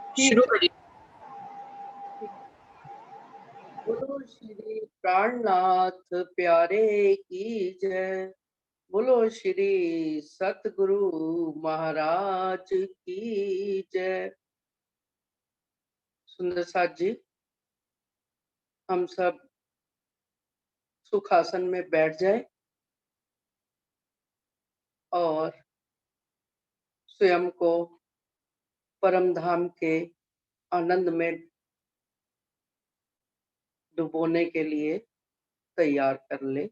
शुरू ठीक है। करिए। बोलो श्री प्राणनाथ प्यारे की जय। बोलो श्री सतगुरु महाराज की जय। सुंदर साथ जी, हम सब सुखासन में बैठ जाए और स्वयं को परम धाम के आनंद में डुबोने के लिए तैयार कर ले।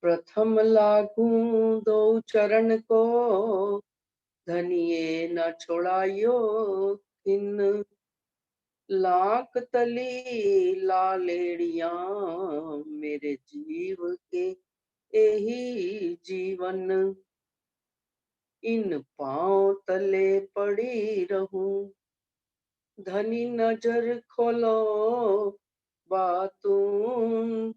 प्रथम लागू दो चरण को, धनिये न छोड़ायो किन। लाख तली लालेड़िया मेरे जीव के यही जीवन। इन पांव तले पड़ी रहूं, धनी नजर खोलो बातूं।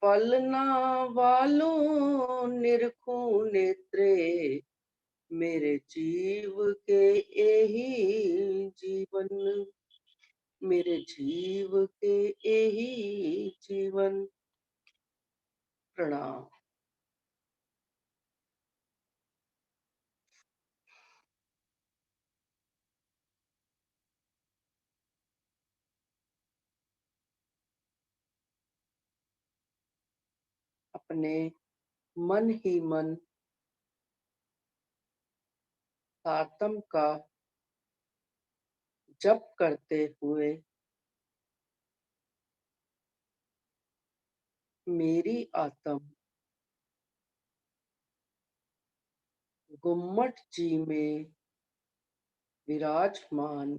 पलना वालों निरखूं नेत्रे, मेरे जीव के यही जीवन। मेरे जीव के यही जीवन। प्रणाम। अपने मन ही मन आत्म का जप करते हुए मेरी आत्म गुम्मट जी में विराजमान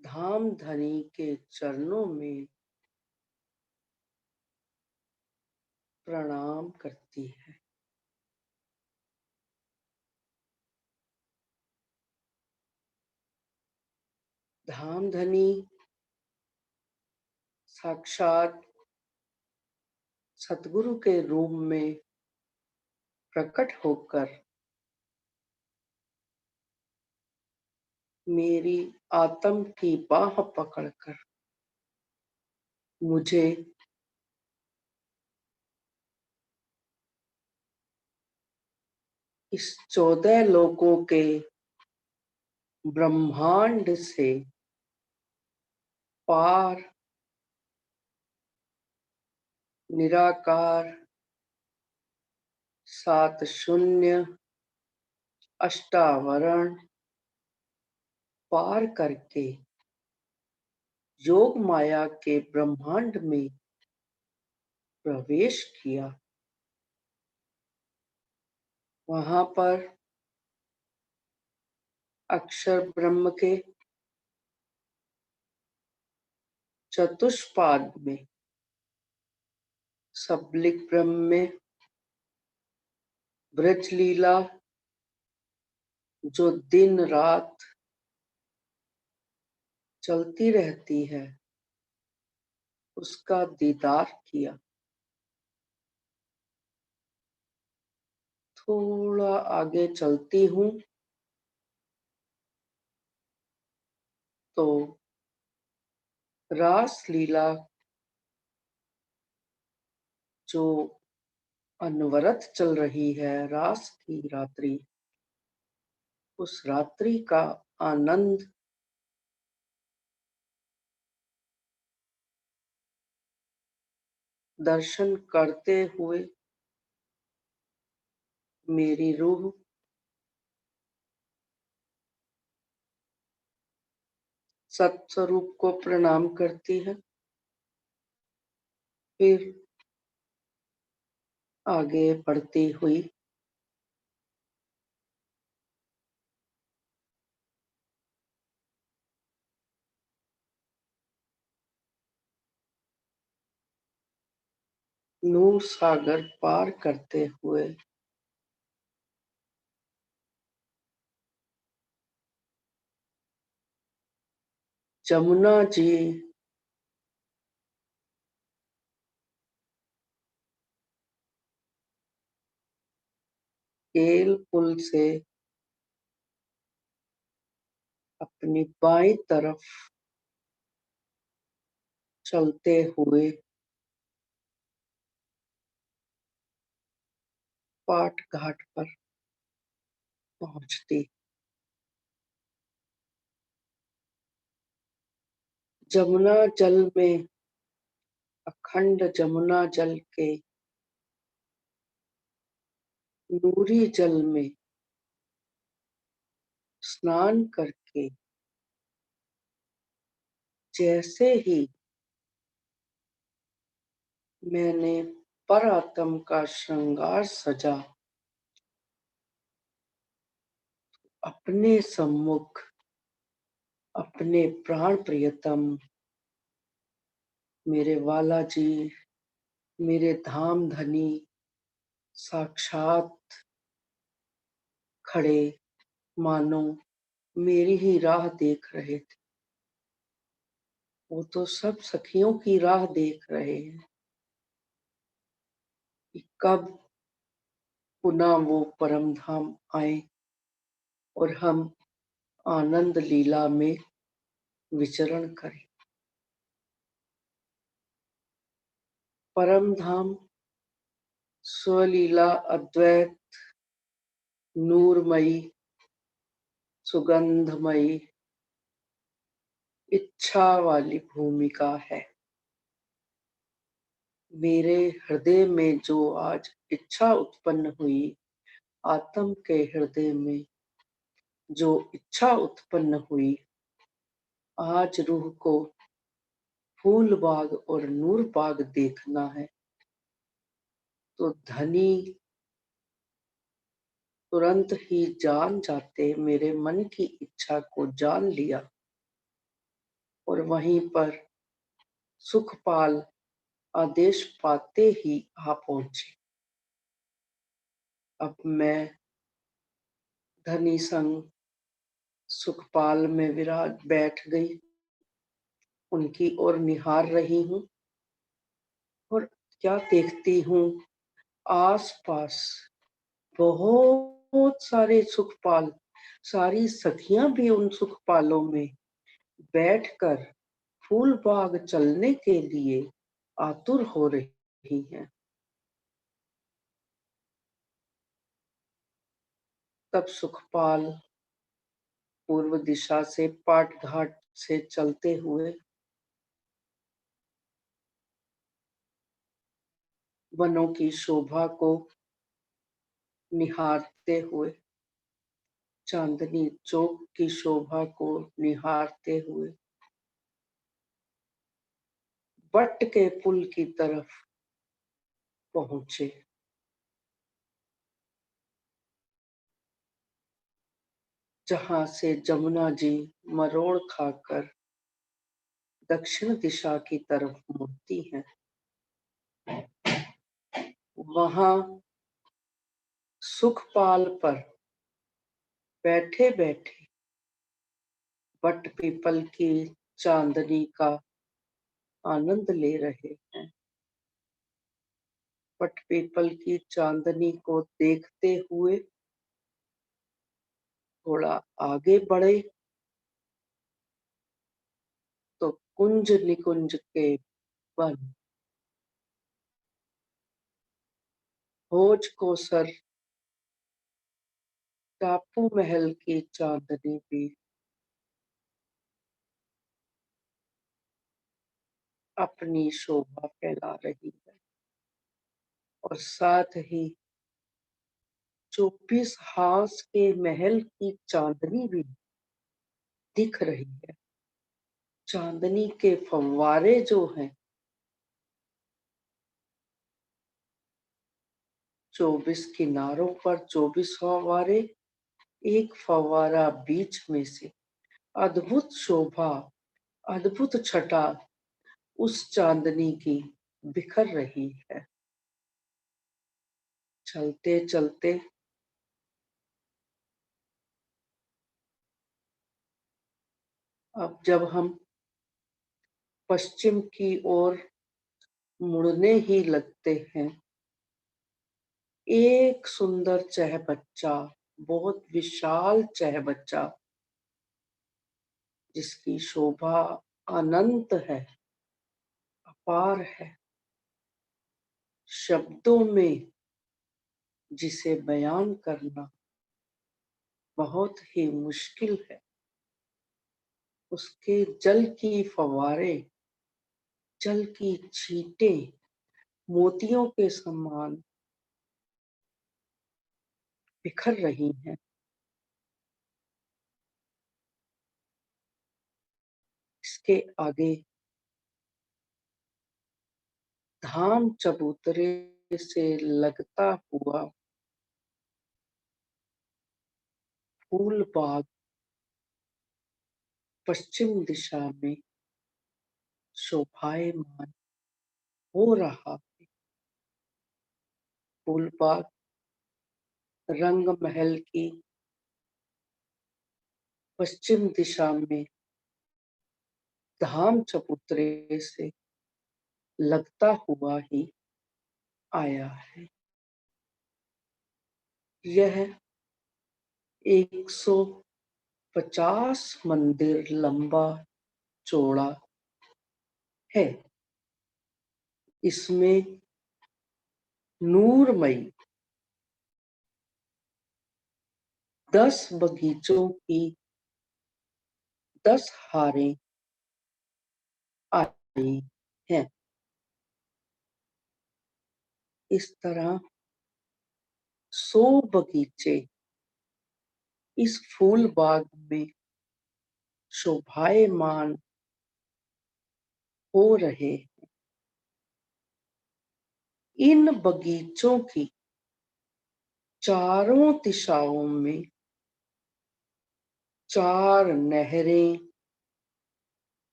धाम धनी के चरणों में प्रणाम करती है। धाम धनी साक्षात सतगुरु के रूप में प्रकट होकर मेरी आत्म की बाह पकड़कर मुझे इस 14 लोकों के ब्रह्मांड से पार निराकार 7 शून्य अष्टावरण पार करके योग माया के ब्रह्मांड में प्रवेश किया। वहां पर अक्षर ब्रह्म के चतुष्पाद में सबलिक ब्रह्म में ब्रज लीला जो दिन रात चलती रहती है उसका दीदार किया। थोड़ा आगे चलती हूँ तो रास लीला जो अनवरत चल रही है, रास की रात्रि, उस रात्रि का आनंद दर्शन करते हुए मेरी रूह सत्स्वरूप को प्रणाम करती है। फिर आगे बढ़ती हुई नूर सागर पार करते हुए जमुना जी केल पुल से अपनी बाईं तरफ चलते हुए पाट घाट पर पहुंचती। जमुना जल में, अखंड जमुना जल के नूरी जल में स्नान करके जैसे ही मैंने परातम का श्रृंगार सजा अपने सम्मुख अपने प्राण प्रियतम मेरे वाला जी, मेरे धाम धनी साक्षात खड़े, मानो मेरी ही राह देख रहे थे। वो तो सब सखियों की राह देख रहे हैं कि कब पुनः वो परम धाम आए और हम आनंद लीला में विचरण करें। परम धाम स्वलीला अद्वैत नूरमयी सुगंधमयी इच्छा वाली भूमिका है। मेरे हृदय में जो आज इच्छा उत्पन्न हुई, आत्म के हृदय में जो इच्छा उत्पन्न हुई, आज रूह को फूल बाग और नूर बाग देखना है, तो धनी तुरंत ही जान जाते, मेरे मन की इच्छा को जान लिया और वहीं पर सुखपाल आदेश पाते ही आ पहुंचे। अब मैं धनी संग सुखपाल में विराज बैठ गई, उनकी ओर निहार रही हूँ और क्या देखती हूँ, आस पास बहुत सारे सुखपाल, सारी सखियां भी उन सुखपालों में बैठकर फूल बाग चलने के लिए आतुर हो रही हैं। तब सुखपाल पूर्व दिशा से पाट घाट से चलते हुए वनों की शोभा को निहारते हुए, चांदनी चौक की शोभा को निहारते हुए बट के पुल की तरफ पहुंचे। जहां से जमुना जी मरोड़ खाकर दक्षिण दिशा की तरफ मुड़ती हैं। वहां सुखपाल पर बैठे बैठे बट पीपल की चांदनी का आनंद ले रहे हैं। बट पीपल की चांदनी को देखते हुए थोड़ा आगे बढ़े तो कुंज निकुंज के वन, भोज कोसर टापू महल की चांदनी भी अपनी शोभा फैला रही है और साथ ही 24 हास के महल की चांदनी भी दिख रही है। चांदनी के फव्वारे जो हैं, 24 किनारों पर 24 फव्वारे, एक फव्वारा बीच में से, अद्भुत शोभा, अद्भुत छटा उस चांदनी की बिखर रही है। चलते चलते अब जब हम पश्चिम की ओर मुड़ने ही लगते हैं, एक सुंदर चहबच्चा, बहुत विशाल चहबच्चा जिसकी शोभा अनंत है, अपार है, शब्दों में जिसे बयान करना बहुत ही मुश्किल है। उसके जल की फव्वारे, जल की छींटें मोतियों के समान बिखर रही हैं। इसके आगे धाम चबूतरे से लगता हुआ फूल बाग पश्चिम दिशा में शोभायमान हो रहा है। फूल बाग रंग महल की पश्चिम दिशा में धाम चबूतरे से लगता हुआ ही आया है। यह 150 मंदिर लंबा चौड़ा है। इसमें नूरमयी 10 बगीचों की 10 हारें आई हैं। इस तरह 100 बगीचे इस फूल बाग में शोभायमान हो रहे। इन बगीचों की चारों दिशाओं में 4 नहरें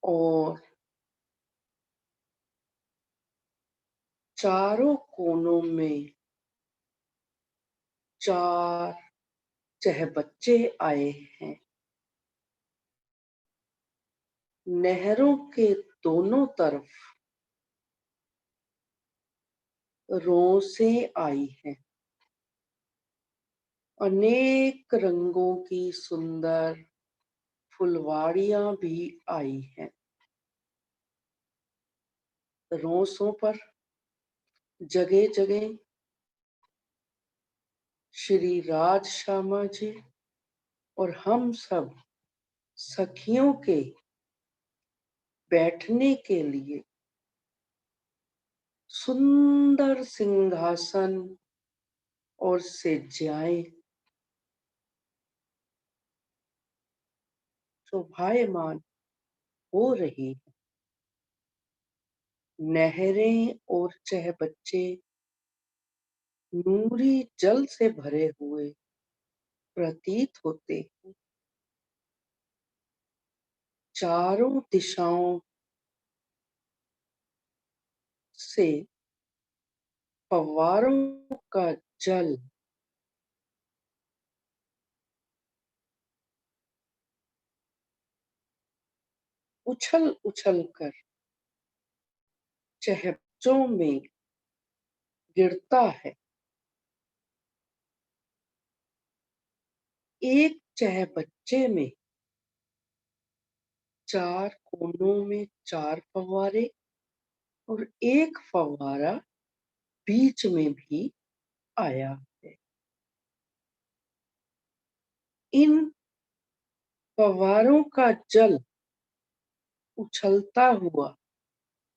और चारों कोनों में 4 चहबच्चे आए हैं। नहरों के दोनों तरफ रोसें आई हैं। अनेक रंगों की सुंदर फुलवाड़ियां भी आई हैं। रोसों पर जगह जगह श्री राज श्यामा जी और हम सब सखियों के बैठने के लिए सुंदर सिंहासन और सेज्जाएं शोभायमान हो रही है। नहरें और चहबच्चे नूरी जल से भरे हुए प्रतीत होते हैं। चारों दिशाओं से फव्वारों का जल उछल उछल कर चहबच्चों में गिरता है। एक चहबच्चे में 4 कोनों में 4 फव्वारे और एक फव्वारा बीच में भी आया है। इन फव्वारों का जल उछलता हुआ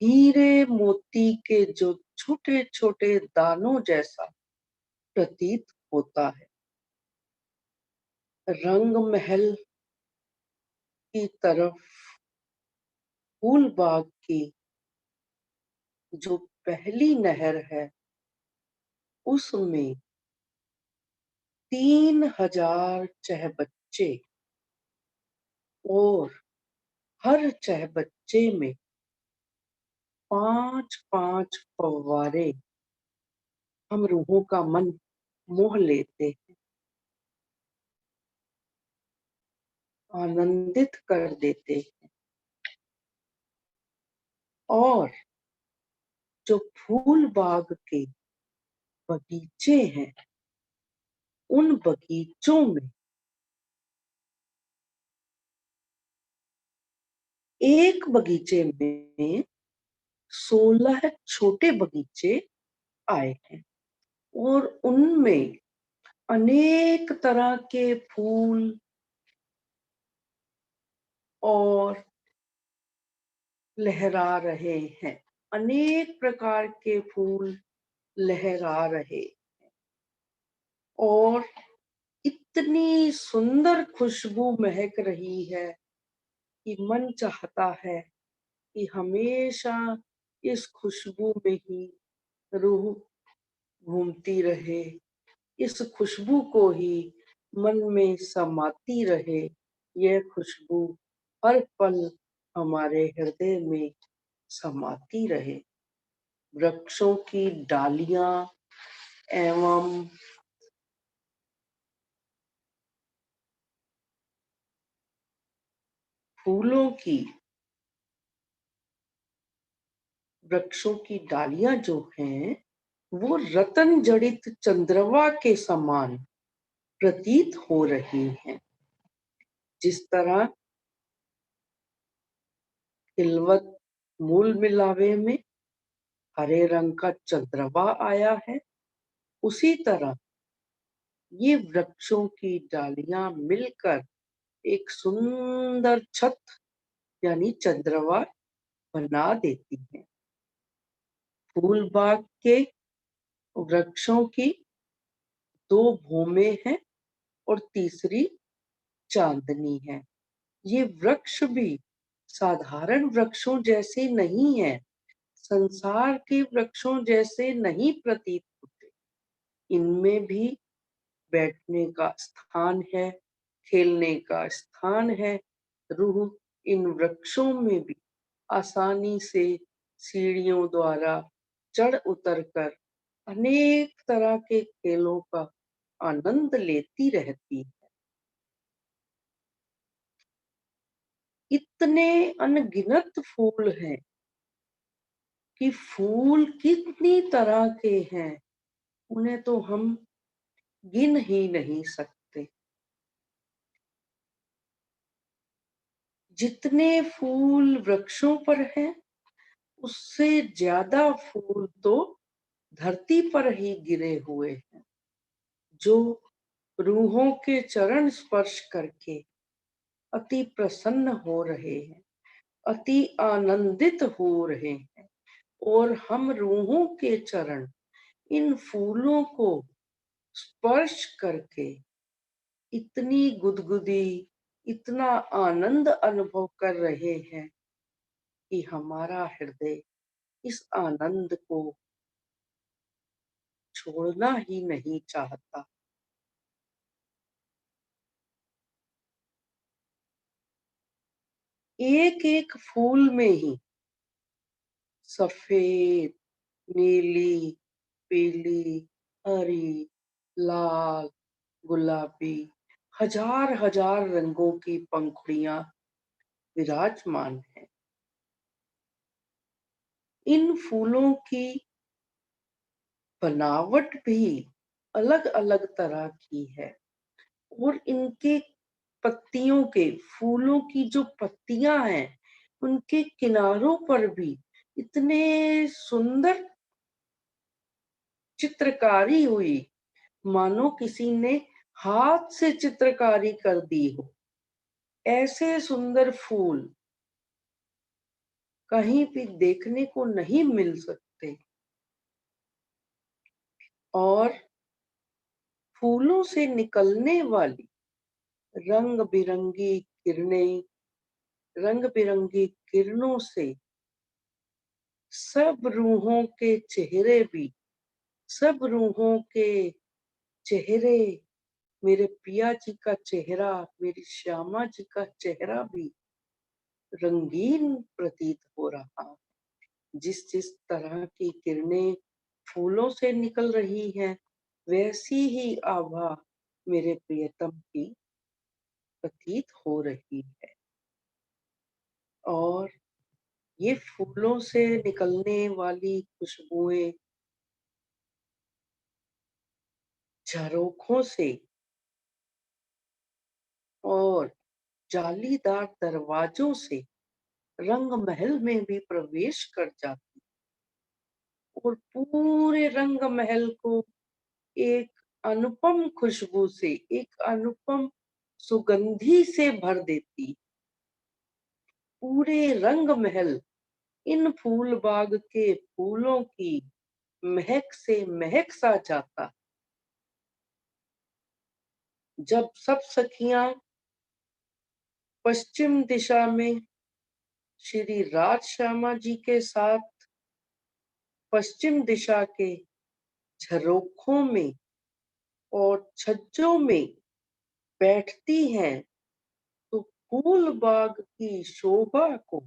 हीरे मोती के जो छोटे छोटे दानों जैसा प्रतीत होता है। रंग महल की तरफ फूल बाग की जो पहली नहर है उसमें 3000 चहबच्चे और हर चहबच्चे में 5-5 फव्वारे हम रूहों का मन मोह लेते, आनंदित कर देते। और जो फूल बाग के बगीचे हैं उन बगीचों में एक बगीचे में 16 छोटे बगीचे आए हैं और उनमें अनेक तरह के फूल और लहरा रहे हैं। अनेक प्रकार के फूल लहरा रहे और इतनी सुंदर खुशबू महक रही है कि मन चाहता है कि हमेशा इस खुशबू में ही रूह घूमती रहे, इस खुशबू को ही मन में समाती रहे। यह खुशबू हर पल हमारे हृदय में समाती रहे। वृक्षों की डालियां एवं फूलों की वृक्षों की डालियां जो हैं, वो रतन जड़ित चंद्रमा के समान प्रतीत हो रही हैं। जिस तरह तिलवत मूल मिलावे में हरे रंग का चंद्रमा आया है, उसी तरह ये वृक्षों की डालियां मिलकर एक सुंदर छत यानी चंद्रमा बना देती हैं। फूल बाग के वृक्षों की दो भूमें हैं और तीसरी चांदनी है। ये वृक्ष भी साधारण वृक्षों जैसे नहीं है, संसार के वृक्षों जैसे नहीं प्रतीत होते। इनमें भी बैठने का स्थान है, खेलने का स्थान है। रूह इन वृक्षों में भी आसानी से सीढ़ियों द्वारा चढ़ उतर कर अनेक तरह के खेलों का आनंद लेती रहती है। इतने अनगिनत फूल हैं कि फूल कितनी तरह के हैं, उन्हें तो हम गिन ही नहीं सकते। जितने फूल वृक्षों पर हैं, उससे ज्यादा फूल तो धरती पर ही गिरे हुए हैं, जो रूहों के चरण स्पर्श करके अति प्रसन्न हो रहे हैं, अति आनंदित हो रहे हैं। और हम रूहों के चरण इन फूलों को स्पर्श करके इतनी गुदगुदी, इतना आनंद अनुभव कर रहे हैं कि हमारा हृदय इस आनंद को छोड़ना ही नहीं चाहता। एक एक फूल में ही सफेद, नीली, पीली, हरी, लाल, गुलाबी, हजार हजार रंगों की पंखुड़ियां विराजमान हैं। इन फूलों की बनावट भी अलग अलग तरह की है और इनके पत्तियों के फूलों की जो पत्तियां हैं, उनके किनारों पर भी इतने सुंदर चित्रकारी हुई, मानो किसी ने हाथ से चित्रकारी कर दी हो। ऐसे सुंदर फूल कहीं भी देखने को नहीं मिल सकते। और फूलों से निकलने वाली रंग बिरंगी किरणें, रंग बिरंगी किरणों से सब रूहों के चेहरे भी, सब रूहों के चेहरे, मेरे पिया जी का चेहरा, मेरी श्यामा जी का चेहरा भी रंगीन प्रतीत हो रहा है। जिस जिस तरह की किरणें फूलों से निकल रही हैं, वैसी ही आभा मेरे प्रियतम की प्रतीत हो रही है। और ये फूलों से निकलने वाली खुशबुएं झरोखों से और जालीदार दरवाजों से रंग महल में भी प्रवेश कर जाती और पूरे रंग महल को एक अनुपम खुशबू से, एक अनुपम सुगंधी से भर देती। पूरे रंग महल इन फूल बाग के फूलों की महक से महक सा जाता। जब सब सखियां पश्चिम दिशा में श्री राज श्यामा जी के साथ पश्चिम दिशा के झरोखों में और छज्जों में बैठती हैं, तो फूल बाग की शोभा को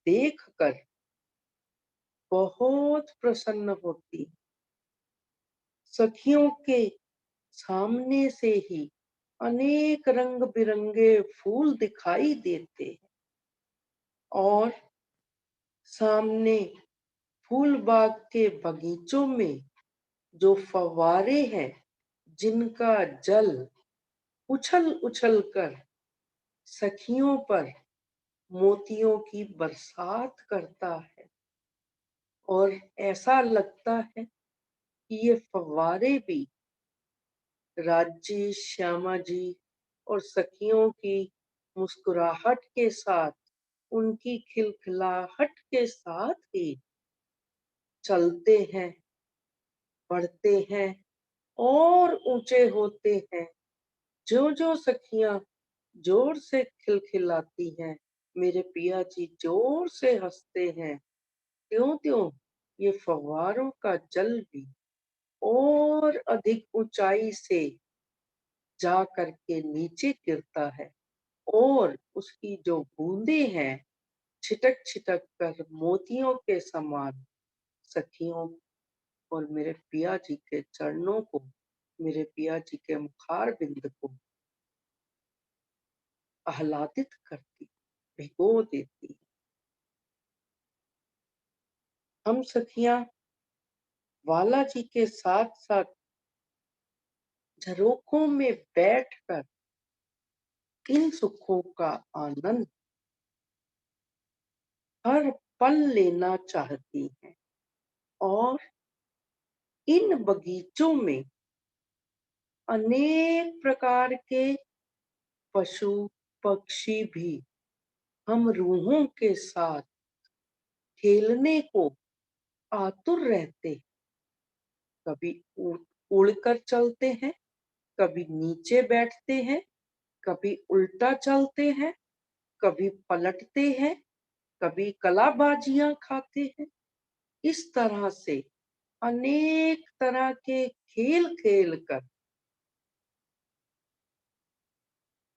देखकर बहुत प्रसन्न होती। सखियों के सामने से ही अनेक रंग बिरंगे फूल दिखाई देते हैं और सामने फूल बाग के बगीचों में जो फव्वारे हैं, जिनका जल उछल उछल कर सखियों पर मोतियों की बरसात करता है और ऐसा लगता है कि ये फव्वारे भी राज्य श्यामा जी और सखियों की मुस्कुराहट के साथ, उनकी खिलखिलाहट के साथ ही चलते हैं, बढ़ते हैं और ऊंचे होते हैं। जो जो सखियां जोर से खिलखिलाती हैं, मेरे पिया जी जोर से हंसते हैं, त्यों त्यों ये फव्वारों का जल भी और अधिक ऊंचाई से जा करके नीचे गिरता है और उसकी जो बूंदे हैं छिटक छिटक कर मोतियों के समान सखियों और मेरे पिया जी के चरणों को, मेरे पिया जी के मुखार बिंद को आह्लादित करती, भिगो देती। हम सखियां वाला जी के साथ साथ झरोखों में बैठकर इन सुखों का आनंद हर पल लेना चाहती हैं और इन बगीचों में अनेक प्रकार के पशु पक्षी भी हम रूहों के साथ खेलने को आतुर रहते हैं। कभी उड़कर चलते हैं, कभी नीचे बैठते हैं, कभी उल्टा चलते हैं, कभी पलटते हैं, कभी कलाबाजियां खाते हैं। इस तरह से अनेक तरह के खेल खेल कर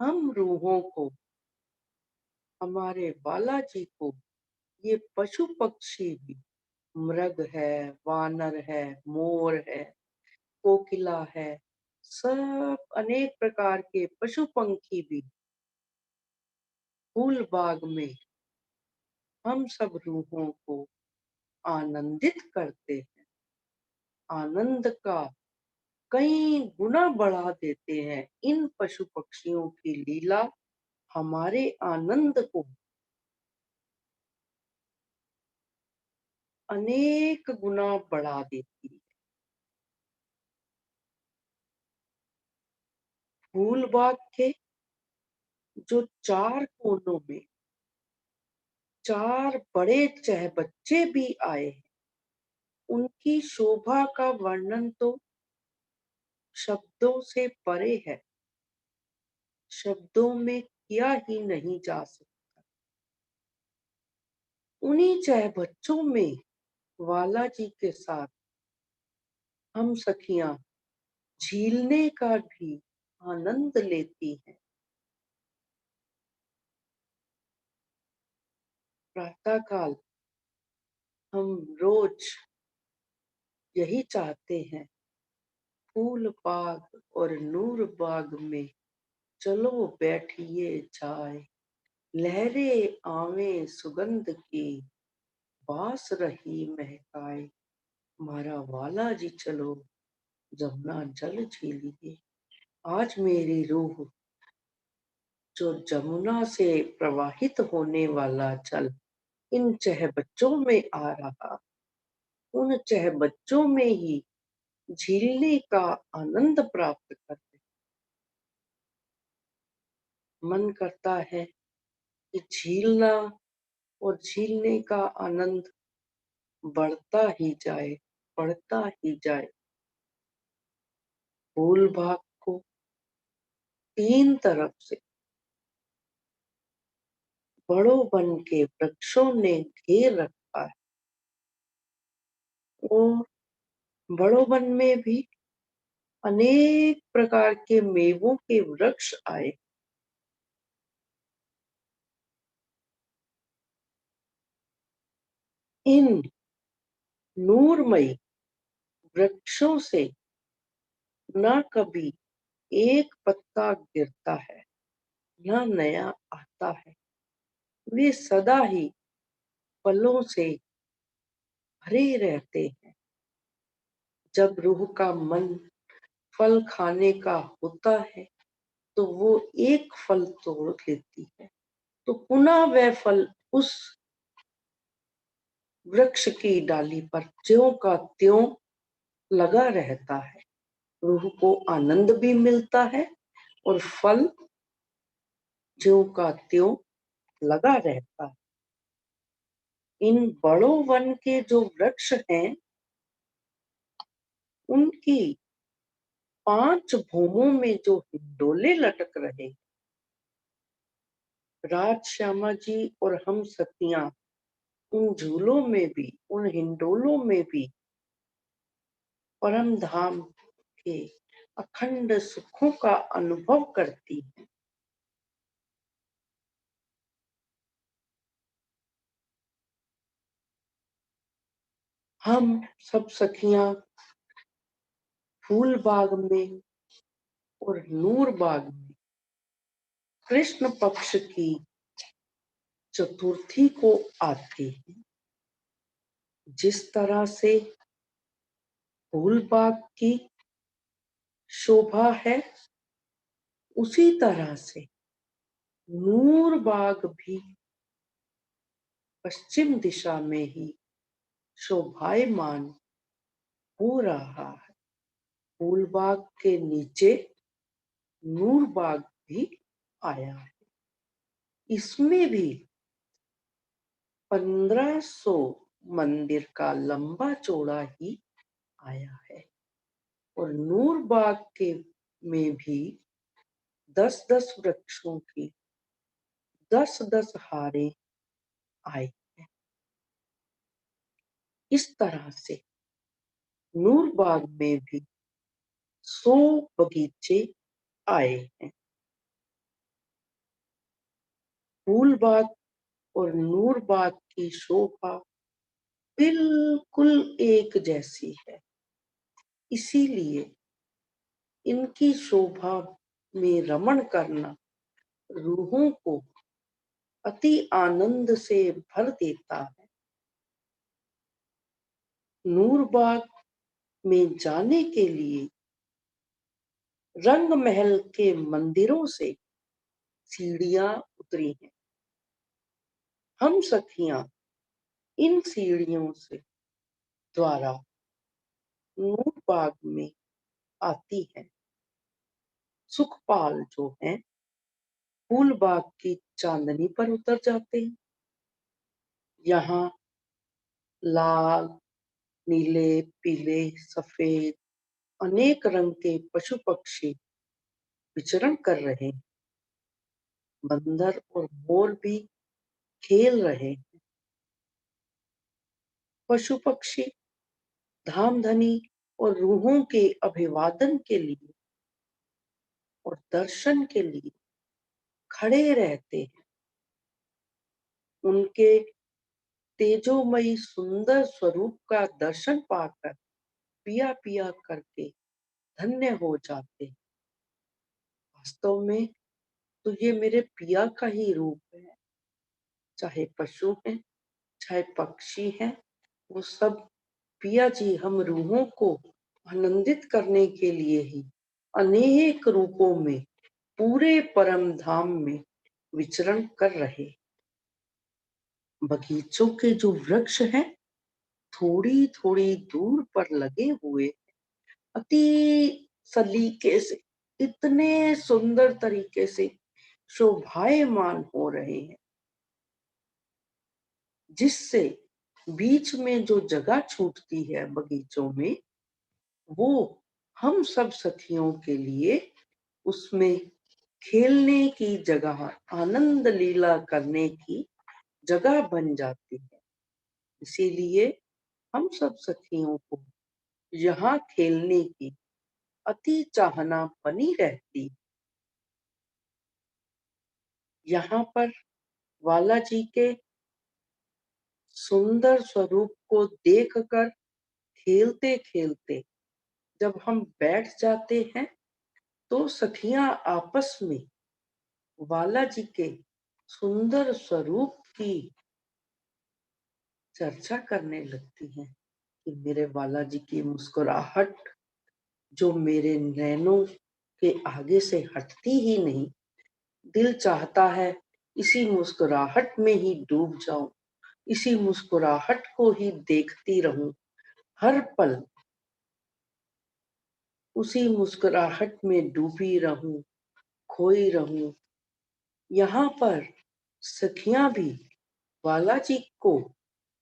हम रूहों को, हमारे बालाजी को, ये पशु पक्षी भी, मृग है, वानर है, मोर है, कोकिला है, सब अनेक प्रकार के पशु पंखी भी फूल बाग में हम सब रूहों को आनंदित करते हैं, आनंद का कई गुना बढ़ा देते हैं। इन पशु पक्षियों की लीला हमारे आनंद को अनेक गुना बढ़ा देती है। फूल बाग के जो चार कोनों में चार बड़े चहबच्चे भी आए हैं, उनकी शोभा का वर्णन तो शब्दों से परे है, शब्दों में किया ही नहीं जा सकता। उन्हीं चहबच्चों में वाला जी के साथ हम सखियां झीलने का भी आनंद लेती हैं। प्रातः काल हम रोज यही चाहते हैं, फूल बाग और नूर बाग में चलो बैठिए जाए, लहरें आवे सुगंध की, बास रही महकाए, मारा वाला जी चलो जमुना जल झीलिए। आज मेरी रूह जो जमुना से प्रवाहित होने वाला जल इन चहबच्चों में आ रहा, उन चहबच्चों में ही झीलने का आनंद प्राप्त करते। मन करता है कि झीलना और झीलने का आनंद बढ़ता ही जाए, बढ़ता ही जाए। फूल बाग को तीन तरफ से बड़ों वन के वृक्षों ने घेर रखा है और बड़ों वन में भी अनेक प्रकार के मेवों के वृक्ष आए। इन नूरमयी वृक्षों से न कभी एक पत्ता गिरता है, न नया आता है। वे सदा ही फलों से भरे रहते हैं। जब रूह का मन फल खाने का होता है तो वो एक फल तोड़ लेती है, तो पुनः वह फल उस वृक्ष की डाली पर ज्यों का त्यों लगा रहता है। रूह को आनंद भी मिलता है और फल ज्यों का त्यों लगा रहता है। इन बड़ों वन के जो वृक्ष हैं, उनकी 5 भूमों में जो हिंडोले लटक रहे, राज श्यामा जी और हम सखियां उन झूलों में भी, उन हिंडोलों में भी परम धाम के अखंड सुखों का अनुभव करती है। हम सब सखियां फूल बाग में और नूर बाग में कृष्ण पक्ष की चतुर्थी को आते हैं। जिस तरह से फूल बाग की शोभा है, उसी तरह से नूर बाग भी पश्चिम दिशा में ही शोभायमान हो रहा है। फूल बाग के नीचे नूर बाग भी आया है। इसमें भी 1500 मंदिर का लंबा चौड़ा ही आया है और नूर बाग के में भी 10-10 वृक्षों की 10-10 हारें आई हैं। इस तरह से नूर बाग में भी 100 बगीचे आए हैं। फूल बाग और नूर बाग की शोभा बिल्कुल एक जैसी है। इसीलिए इनकी शोभा में रमण करना रूहों को अति आनंद से भर देता है। नूर बाग में जाने के लिए रंग महल के मंदिरों से सीढ़ियां उतरी हैं। हम सखियां इन सीढ़ियों से द्वारा नूर बाग में आती हैं। सुखपाल जो हैं, फूल बाग की चांदनी पर उतर जाते हैं। यहाँ लाल, नीले, पीले, सफेद अनेक रंग के पशु पक्षी विचरण कर रहे हैं। बंदर और मोर भी खेल रहे हैं। पशु पक्षी धामधनी और रूहों के अभिवादन के लिए और दर्शन के लिए खड़े रहते हैं। उनके तेजोमयी सुंदर स्वरूप का दर्शन पाकर पिया पिया करके धन्य हो जाते हैं। वास्तव में तो ये मेरे पिया का ही रूप है। चाहे पशु हैं, चाहे पक्षी हैं, वो सब पिया जी हम रूहों को आनंदित करने के लिए ही अनेक रूपों में पूरे परम धाम में विचरण कर रहे। बगीचों के जो वृक्ष हैं थोड़ी थोड़ी दूर पर लगे हुए अति सलीके से, इतने सुंदर तरीके से शोभायमान हो रहे हैं, जिससे बीच में जो जगह छूटती है बगीचों में, वो हम सब सखियों के लिए उसमें खेलने की जगह, आनंद लीला करने की जगह बन जाती है। इसीलिए हम सब सखियों को यहाँ खेलने की अति चाहना बनी रहती। यहाँ पर वाला जी के सुंदर स्वरूप को देखकर खेलते खेलते जब हम बैठ जाते हैं, तो सखियां आपस में वाला जी के सुंदर स्वरूप की चर्चा करने लगती हैं कि मेरे वाला जी की मुस्कुराहट जो मेरे नैनों के आगे से हटती ही नहीं, दिल चाहता है इसी मुस्कुराहट में ही डूब जाऊं, इसी मुस्कुराहट को ही देखती रहूं हर पल, उसी मुस्कुराहट में डूबी रहूं, खोई रहूं। यहाँ पर सखियां भी वाला जी को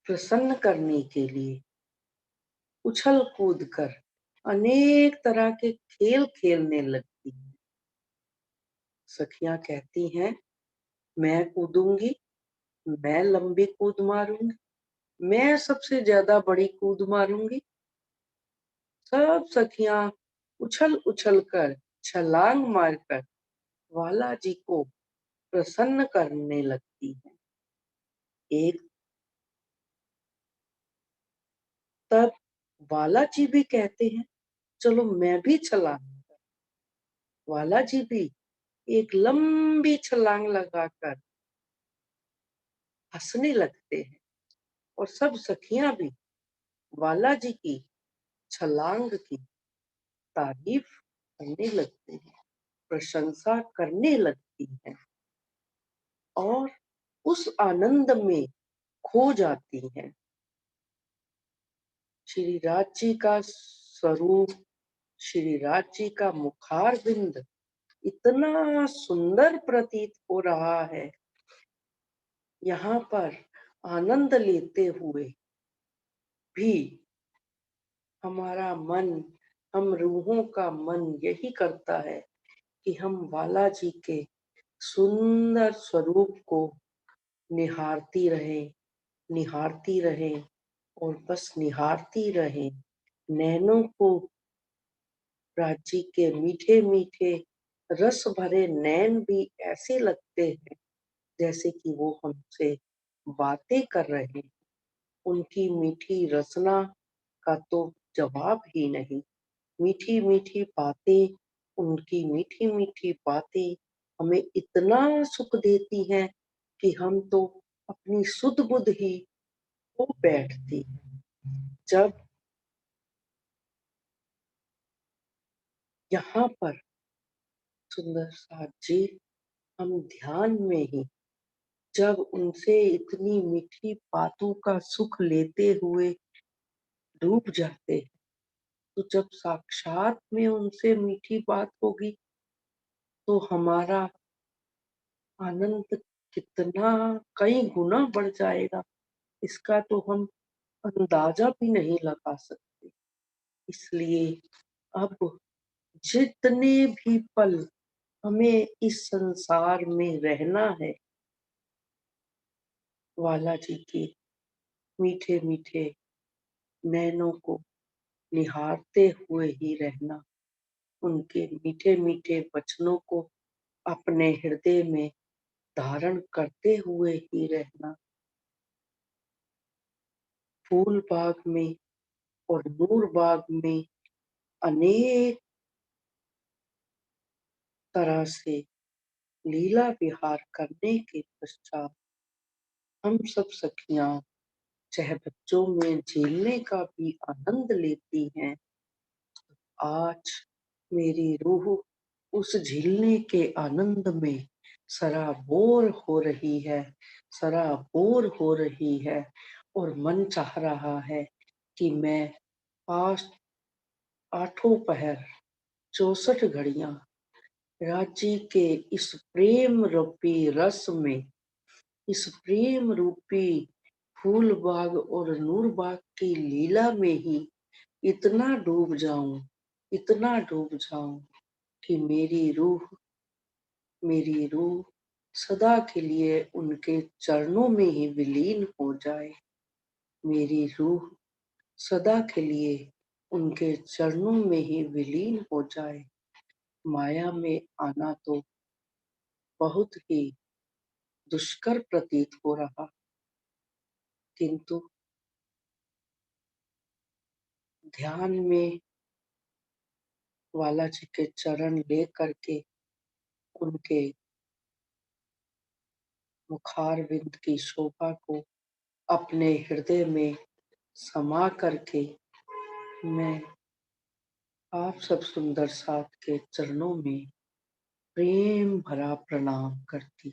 प्रसन्न करने के लिए उछल कूद कर अनेक तरह के खेल खेलने लगती हैं। सखियां कहती हैं, मैं कूदूंगी, मैं लंबी कूद मारूंगी, मैं सबसे ज्यादा बड़ी कूद मारूंगी। सब सखियां उछल उछल कर, छलांग मारकर वाला जी को प्रसन्न करने लगती है। एक तब वाला जी भी कहते हैं, चलो मैं भी छलांग। वाला जी भी एक लंबी छलांग लगाकर हंसने लगते हैं और सब सखियां भी वाला जी की छलांग की तारीफ करने लगते हैं, प्रशंसा करने लगती हैं और उस आनंद में खो जाती हैं। श्री राज जी का स्वरूप, श्री राज जी का मुखार बिंद इतना सुंदर प्रतीत हो रहा है। यहाँ पर आनंद लेते हुए भी हमारा मन, हम रूहों का मन यही करता है कि हम वाला जी के सुंदर स्वरूप को निहारती रहें, निहारती रहें और बस निहारती रहें। नैनों को राज्य के मीठे मीठे रस भरे नैन भी ऐसे लगते हैं जैसे कि वो हमसे बातें कर रहे हैं। उनकी मीठी रसना का तो जवाब ही नहीं। मीठी मीठी बातें, उनकी मीठी मीठी बातें हमें इतना सुख देती हैं कि हम तो अपनी सुध बुध ही खो बैठती हैं। जब यहाँ पर सुंदर साथ जी हम ध्यान में ही जब उनसे इतनी मीठी बातों का सुख लेते हुए डूब जाते हैं, तो जब साक्षात में उनसे मीठी बात होगी तो हमारा आनंद कितना कई गुना बढ़ जाएगा, इसका तो हम अंदाजा भी नहीं लगा सकते। इसलिए अब जितने भी पल हमें इस संसार में रहना है, वाला जी के मीठे मीठे नैनों को निहारते हुए ही रहना, उनके मीठे मीठे वचनों को अपने हृदय में धारण करते हुए ही रहना। फूल बाग में और नूर बाग में अनेक तरह से लीला विहार करने के पश्चात हम सब सखियां चाहे बच्चों में झेलने का भी आनंद लेती हैं। आज मेरी रूह उस झीलने के आनंद में सराबोर हो रही है, सराबोर हो रही है, और मन चाह रहा है कि मैं पास आठों पहर 64 घड़ियां राज्य के इस प्रेम रूपी रस में, इस प्रेम रूपी फूल बाग और नूर बाग की लीला में ही इतना डूब जाऊं, इतना डूब जाऊं कि मेरी रूह सदा के लिए उनके चरणों में ही विलीन हो जाए। मेरी रूह सदा के लिए उनके चरणों में ही विलीन हो जाए। माया में आना तो बहुत ही दुष्कर प्रतीत हो रहा, किंतु ध्यान में बालाजी के चरण ले करके उनके मुखारविंद की शोभा को अपने हृदय में समा करके मैं आप सब सुंदर साथ के चरणों में प्रेम भरा प्रणाम करती,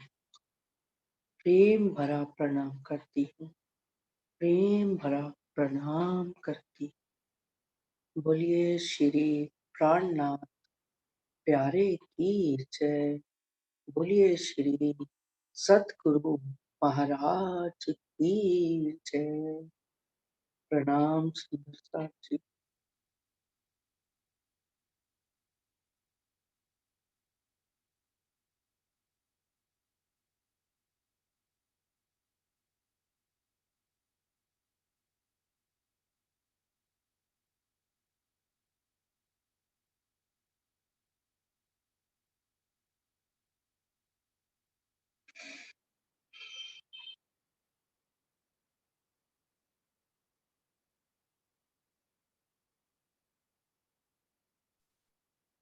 प्रेम भरा प्रणाम करती हूँ, प्रेम भरा प्रणाम करती। बोलिए श्री प्राणनाथ प्यारे की जय। बोलिए श्री सतगुरु महाराज की जय। प्रणाम सुंदर साथ जी।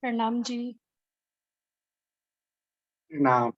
प्रणाम जी। प्रणाम।